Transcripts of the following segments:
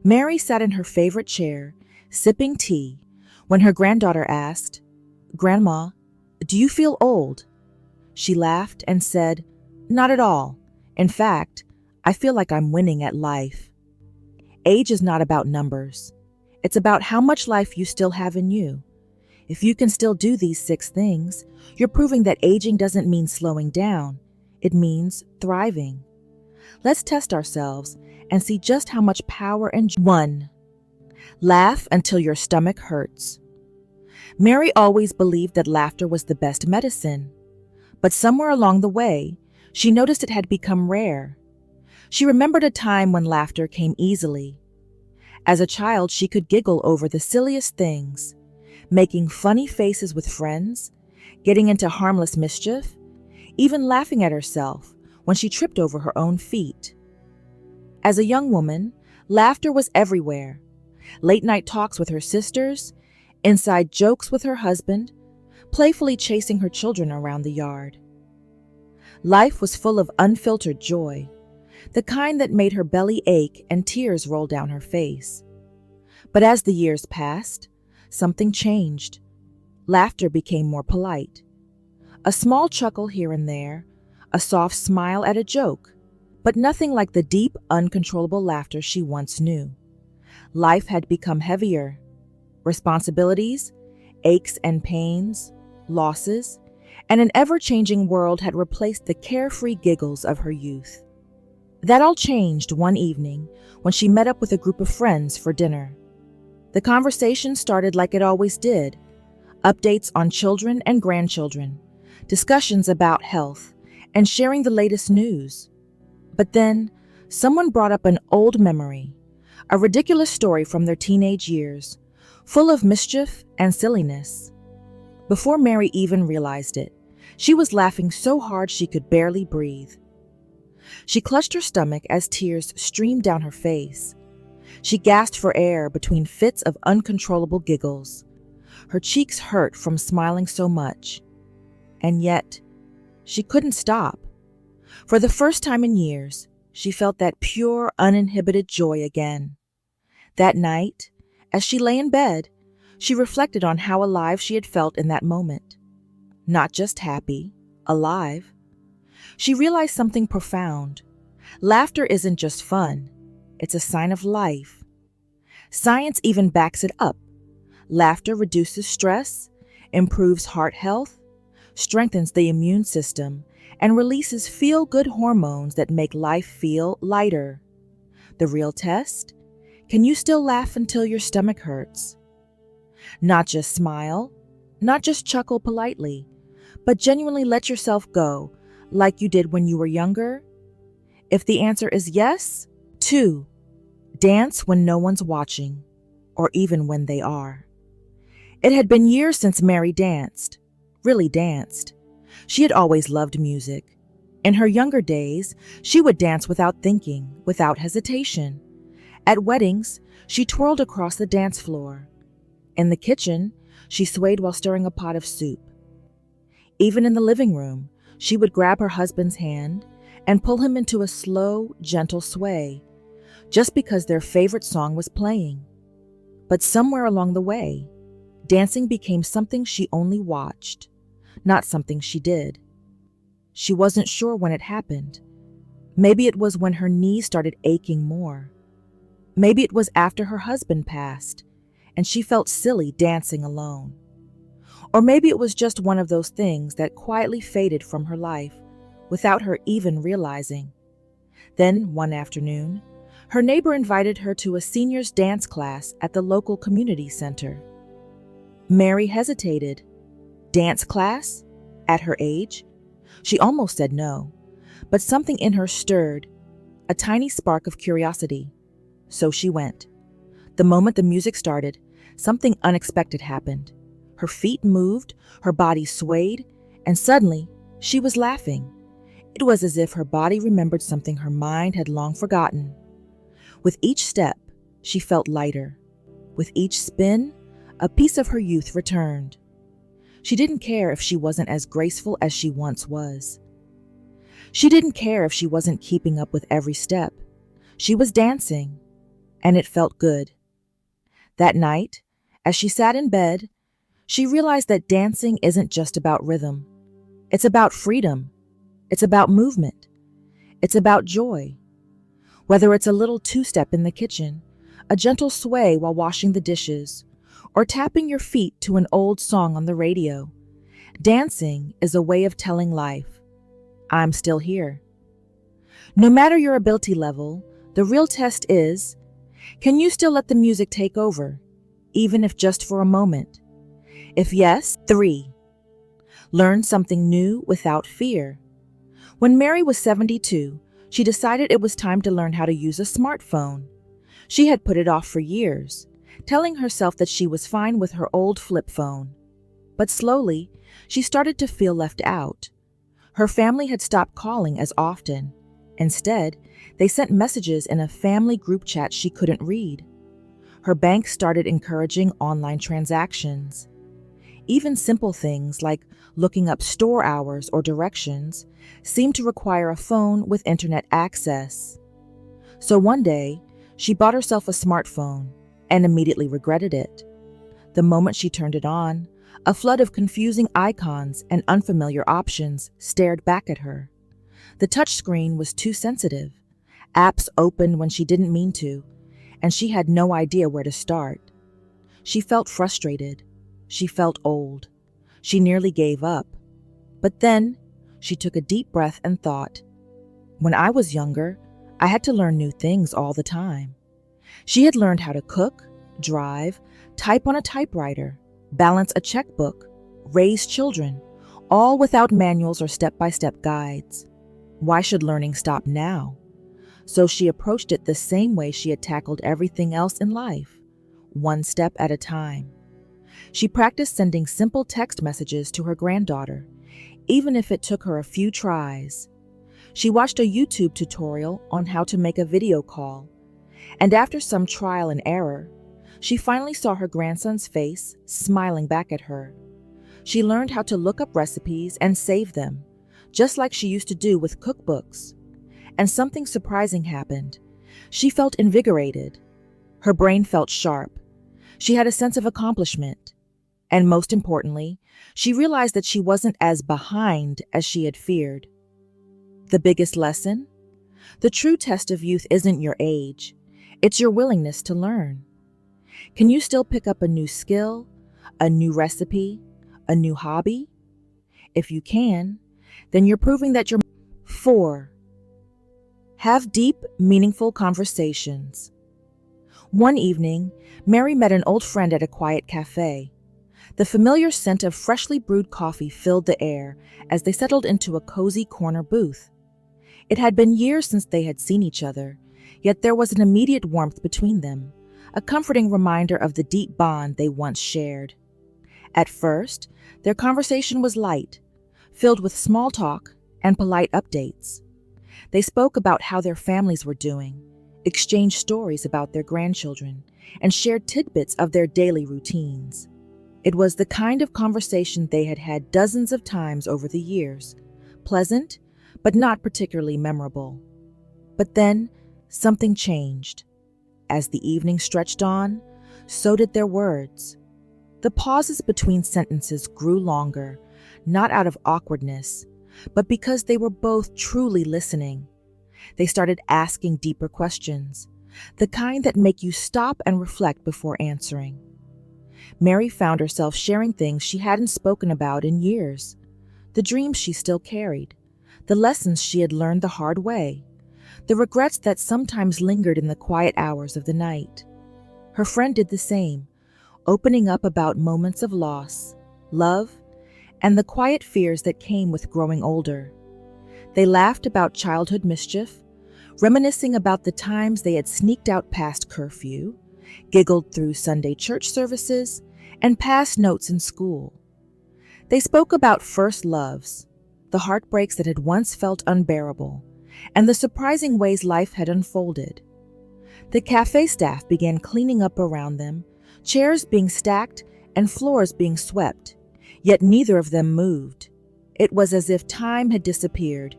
Mary sat in her favorite chair, sipping tea, when her granddaughter asked, "Grandma, do you feel old?" She laughed and said, "Not at all. In fact, I feel like I'm winning at life." Age is not about numbers. It's about how much life you still have in you. If you can still do these 6 things, you're proving that aging doesn't mean slowing down. It means thriving. Let's test ourselves and see just how much power and 1. Laugh until your stomach hurts. Mary always believed that laughter was the best medicine. But somewhere along the way, she noticed it had become rare. She remembered a time when laughter came easily. As a child, she could giggle over the silliest things, making funny faces with friends, getting into harmless mischief, even laughing at herself when she tripped over her own feet. As a young woman, laughter was everywhere. Late-night talks with her sisters, inside jokes with her husband, playfully chasing her children around the yard. Life was full of unfiltered joy, the kind that made her belly ache and tears roll down her face. But as the years passed, something changed. Laughter became more polite. A small chuckle here and there, a soft smile at a joke, but nothing like the deep, uncontrollable laughter she once knew. Life had become heavier. Responsibilities, aches and pains, losses, and an ever-changing world had replaced the carefree giggles of her youth. That all changed one evening when she met up with a group of friends for dinner. The conversation started like it always did, updates on children and grandchildren, discussions about health, and sharing the latest news. But then, someone brought up an old memory, a ridiculous story from their teenage years, full of mischief and silliness. Before Mary even realized it, she was laughing so hard she could barely breathe. She clutched her stomach as tears streamed down her face. She gasped for air between fits of uncontrollable giggles. Her cheeks hurt from smiling so much. And yet, she couldn't stop. For the first time in years, she felt that pure, uninhibited joy again. That night, as she lay in bed, she reflected on how alive she had felt in that moment. Not just happy, alive. She realized something profound. Laughter isn't just fun. It's a sign of life. Science even backs it up. Laughter reduces stress, improves heart health, strengthens the immune system, and releases feel-good hormones that make life feel lighter. The real test? Can you still laugh until your stomach hurts? Not just smile, not just chuckle politely, but genuinely let yourself go, like you did when you were younger? If the answer is yes, 2, dance when no one's watching, or even when they are. It had been years since Mary danced, really danced. She had always loved music. In her younger days, she would dance without thinking, without hesitation. At weddings, she twirled across the dance floor. In the kitchen, she swayed while stirring a pot of soup. Even in the living room, she would grab her husband's hand and pull him into a slow, gentle sway, just because their favorite song was playing. But somewhere along the way, dancing became something she only watched, not something she did. She wasn't sure when it happened. Maybe it was when her knees started aching more. Maybe it was after her husband passed, and she felt silly dancing alone. Or maybe it was just one of those things that quietly faded from her life without her even realizing. Then, one afternoon, her neighbor invited her to a seniors dance class at the local community center. Mary hesitated. Dance class? At her age? She almost said no, but something in her stirred, a tiny spark of curiosity. So she went. The moment the music started, something unexpected happened. Her feet moved, her body swayed, and suddenly, she was laughing. It was as if her body remembered something her mind had long forgotten. With each step, she felt lighter. With each spin, a piece of her youth returned. She didn't care if she wasn't as graceful as she once was. She didn't care if she wasn't keeping up with every step. She was dancing. and it felt good. That night, as she sat in bed, she realized that dancing isn't just about rhythm. It's about freedom. It's about movement. It's about joy. Whether it's a little two-step in the kitchen, a gentle sway while washing the dishes, or tapping your feet to an old song on the radio, dancing is a way of telling life, I'm still here. No matter your ability level, the real test is, can you still let the music take over, even if just for a moment? If yes, 3. Learn something new without fear. When Mary was 72, she decided it was time to learn how to use a smartphone. She had put it off for years, telling herself that she was fine with her old flip phone. But slowly, she started to feel left out. Her family had stopped calling as often. Instead, they sent messages in a family group chat she couldn't read. Her bank started encouraging online transactions. Even simple things like looking up store hours or directions seemed to require a phone with internet access. So one day, she bought herself a smartphone and immediately regretted it. The moment she turned it on, a flood of confusing icons and unfamiliar options stared back at her. The touchscreen was too sensitive. Apps opened when she didn't mean to, and she had no idea where to start. She felt frustrated. She felt old. She nearly gave up. But then, she took a deep breath and thought, when I was younger, I had to learn new things all the time. She had learned how to cook, drive, type on a typewriter, balance a checkbook, raise children, all without manuals or step-by-step guides. Why should learning stop now? So she approached it the same way she had tackled everything else in life, one step at a time. She practiced sending simple text messages to her granddaughter, even if it took her a few tries. She watched a YouTube tutorial on how to make a video call, and after some trial and error, she finally saw her grandson's face smiling back at her. She learned how to look up recipes and save them, just like she used to do with cookbooks. And something surprising happened. She felt invigorated. Her brain felt sharp. She had a sense of accomplishment. And most importantly, she realized that she wasn't as behind as she had feared. The biggest lesson? The true test of youth isn't your age. It's your willingness to learn. Can you still pick up a new skill, a new recipe, a new hobby? If you can, then you're proving that you're... 4. Have deep, meaningful conversations. One evening, Mary met an old friend at a quiet cafe. The familiar scent of freshly brewed coffee filled the air as they settled into a cozy corner booth. It had been years since they had seen each other, yet there was an immediate warmth between them, a comforting reminder of the deep bond they once shared. At first, their conversation was light, filled with small talk and polite updates. They spoke about how their families were doing, exchanged stories about their grandchildren, and shared tidbits of their daily routines. It was the kind of conversation they had had dozens of times over the years, pleasant, but not particularly memorable. But then, something changed. As the evening stretched on, so did their words. The pauses between sentences grew longer, not out of awkwardness, but because they were both truly listening. They started asking deeper questions, the kind that make you stop and reflect before answering. Mary found herself sharing things she hadn't spoken about in years, the dreams she still carried, the lessons she had learned the hard way, the regrets that sometimes lingered in the quiet hours of the night. Her friend did the same, opening up about moments of loss, love, and the quiet fears that came with growing older. They laughed about childhood mischief, reminiscing about the times they had sneaked out past curfew, giggled through Sunday church services, and passed notes in school. They spoke about first loves, the heartbreaks that had once felt unbearable, and the surprising ways life had unfolded. The cafe staff began cleaning up around them, chairs being stacked and floors being swept, yet neither of them moved. It was as if time had disappeared,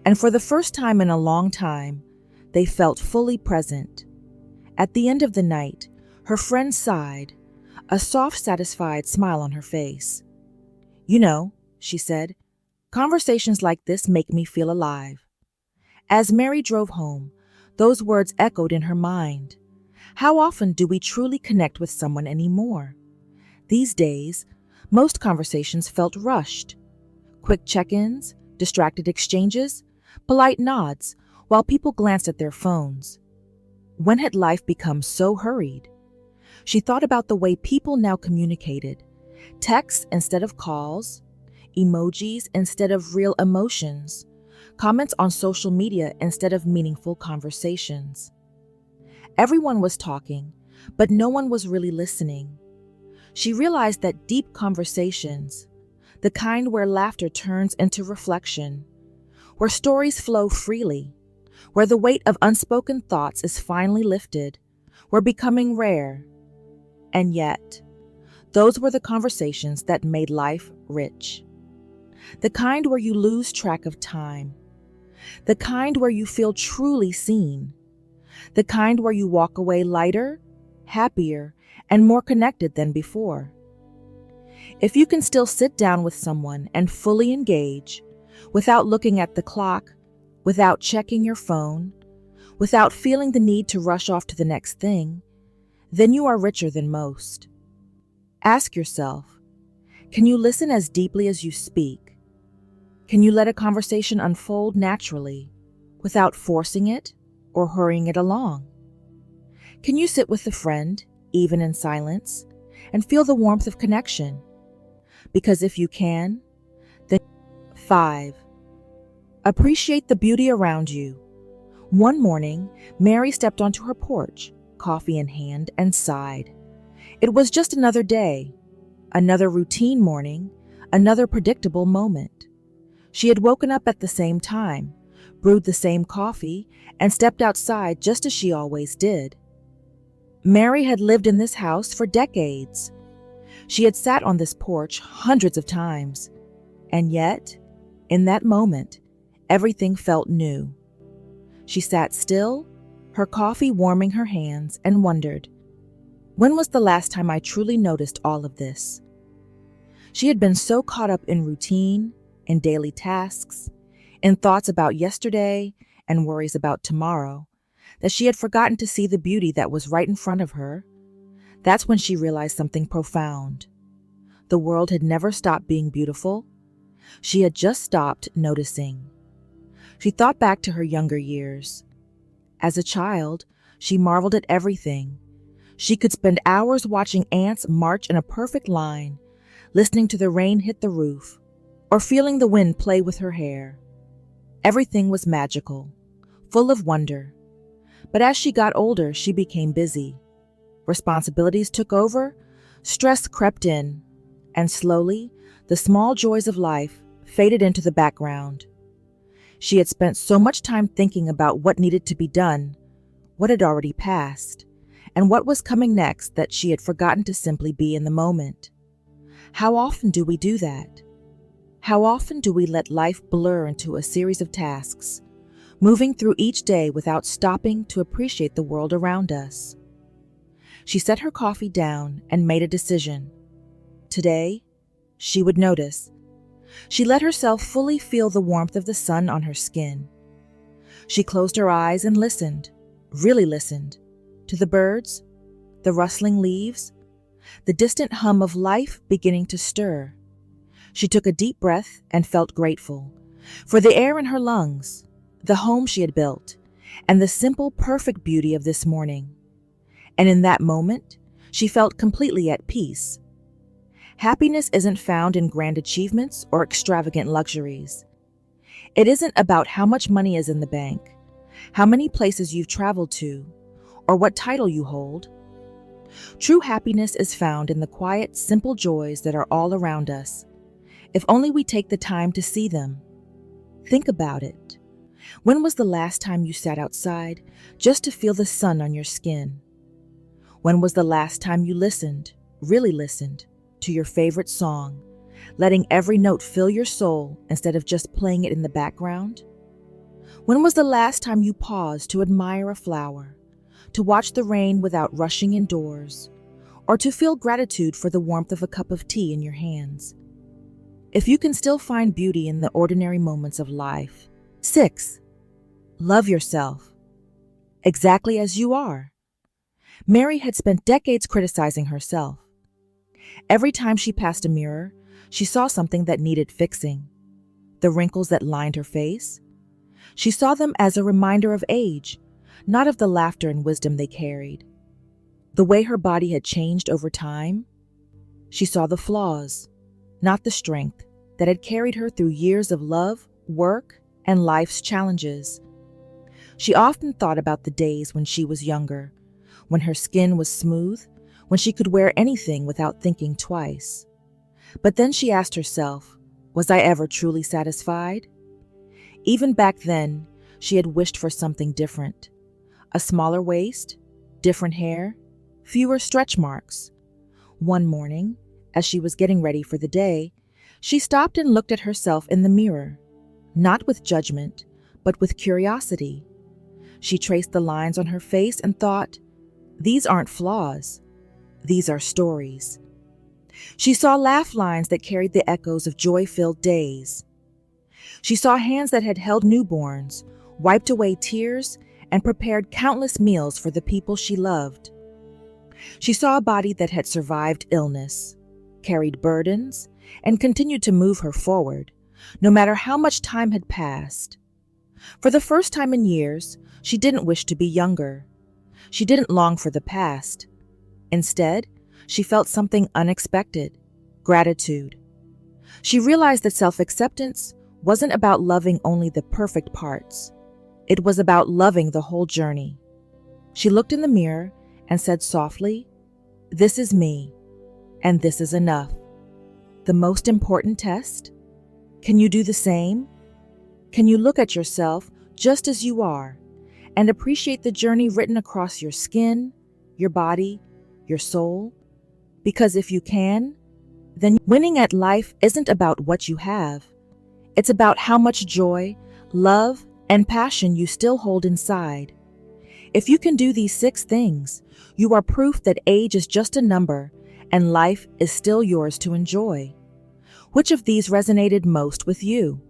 and for the first time in a long time, they felt fully present. At the end of the night, her friend sighed, a soft, satisfied smile on her face. "You know," she said, "conversations like this make me feel alive." As Mary drove home, those words echoed in her mind. How often do we truly connect with someone anymore? These days, most conversations felt rushed. Quick check-ins, distracted exchanges, polite nods, while people glanced at their phones. When had life become so hurried? She thought about the way people now communicated. Texts instead of calls, emojis instead of real emotions, comments on social media instead of meaningful conversations. Everyone was talking, but no one was really listening. She realized that deep conversations, the kind where laughter turns into reflection, where stories flow freely, where the weight of unspoken thoughts is finally lifted, were becoming rare. And yet, those were the conversations that made life rich. The kind where you lose track of time. The kind where you feel truly seen. The kind where you walk away lighter, happier, and more connected than before. If you can still sit down with someone and fully engage, without looking at the clock, without checking your phone, without feeling the need to rush off to the next thing, then you are richer than most. Ask yourself, can you listen as deeply as you speak? Can you let a conversation unfold naturally, without forcing it or hurrying it along? Can you sit with a friend, even in silence, and feel the warmth of connection? Because if you can, then 5. Appreciate the beauty around you. One morning, Mary stepped onto her porch, coffee in hand, and sighed. It was just another day, another routine morning, another predictable moment. She had woken up at the same time, brewed the same coffee, and stepped outside just as she always did. Mary had lived in this house for decades. She had sat on this porch hundreds of times, and yet, in that moment, everything felt new. She sat still, her coffee warming her hands, and wondered, when was the last time I truly noticed all of this? She had been so caught up in routine, in daily tasks, in thoughts about yesterday and worries about tomorrow, that she had forgotten to see the beauty that was right in front of her. That's when she realized something profound. The world had never stopped being beautiful. She had just stopped noticing. She thought back to her younger years. As a child, she marveled at everything. She could spend hours watching ants march in a perfect line, listening to the rain hit the roof, or feeling the wind play with her hair. Everything was magical, full of wonder. But as she got older, she became busy. Responsibilities took over, stress crept in, and slowly, the small joys of life faded into the background. She had spent so much time thinking about what needed to be done, what had already passed, and what was coming next that she had forgotten to simply be in the moment. How often do we do that? How often do we let life blur into a series of tasks, moving through each day without stopping to appreciate the world around us? She set her coffee down and made a decision. Today, she would notice. She let herself fully feel the warmth of the sun on her skin. She closed her eyes and listened, really listened, to the birds, the rustling leaves, the distant hum of life beginning to stir. She took a deep breath and felt grateful for the air in her lungs, the home she had built, and the simple, perfect beauty of this morning. And in that moment, she felt completely at peace. Happiness isn't found in grand achievements or extravagant luxuries. It isn't about how much money is in the bank, how many places you've traveled to, or what title you hold. True happiness is found in the quiet, simple joys that are all around us, if only we take the time to see them. Think about it. When was the last time you sat outside just to feel the sun on your skin? When was the last time you listened, really listened, to your favorite song, letting every note fill your soul instead of just playing it in the background? When was the last time you paused to admire a flower, to watch the rain without rushing indoors, or to feel gratitude for the warmth of a cup of tea in your hands. If you can still find beauty in the ordinary moments of life. 6. Love yourself exactly as you are. Mary had spent decades criticizing herself. Every time she passed a mirror, she saw something that needed fixing. The wrinkles that lined her face, she saw them as a reminder of age, not of the laughter and wisdom they carried. The way her body had changed over time, she saw the flaws, not the strength that had carried her through years of love, work, and life's challenges. She often thought about the days when she was younger, when her skin was smooth, when she could wear anything without thinking twice. But then she asked herself, was I ever truly satisfied? Even back then, she had wished for something different. A smaller waist, different hair, fewer stretch marks. One morning, as she was getting ready for the day, she stopped and looked at herself in the mirror, not with judgment, but with curiosity. She traced the lines on her face and thought, these aren't flaws, these are stories. She saw laugh lines that carried the echoes of joy-filled days. She saw hands that had held newborns, wiped away tears, and prepared countless meals for the people she loved. She saw a body that had survived illness, carried burdens, and continued to move her forward, no matter how much time had passed. For the first time in years, she didn't wish to be younger. She didn't long for the past. Instead, she felt something unexpected: gratitude. She realized that self-acceptance wasn't about loving only the perfect parts. It was about loving the whole journey. She looked in the mirror and said softly, "This is me, and this is enough." The most important test? Can you do the same? Can you look at yourself just as you are and appreciate the journey written across your skin, your body, your soul? Because if you can, then winning at life isn't about what you have. It's about how much joy, love, and passion you still hold inside. If you can do these 6 things, you are proof that age is just a number and life is still yours to enjoy. Which of these resonated most with you?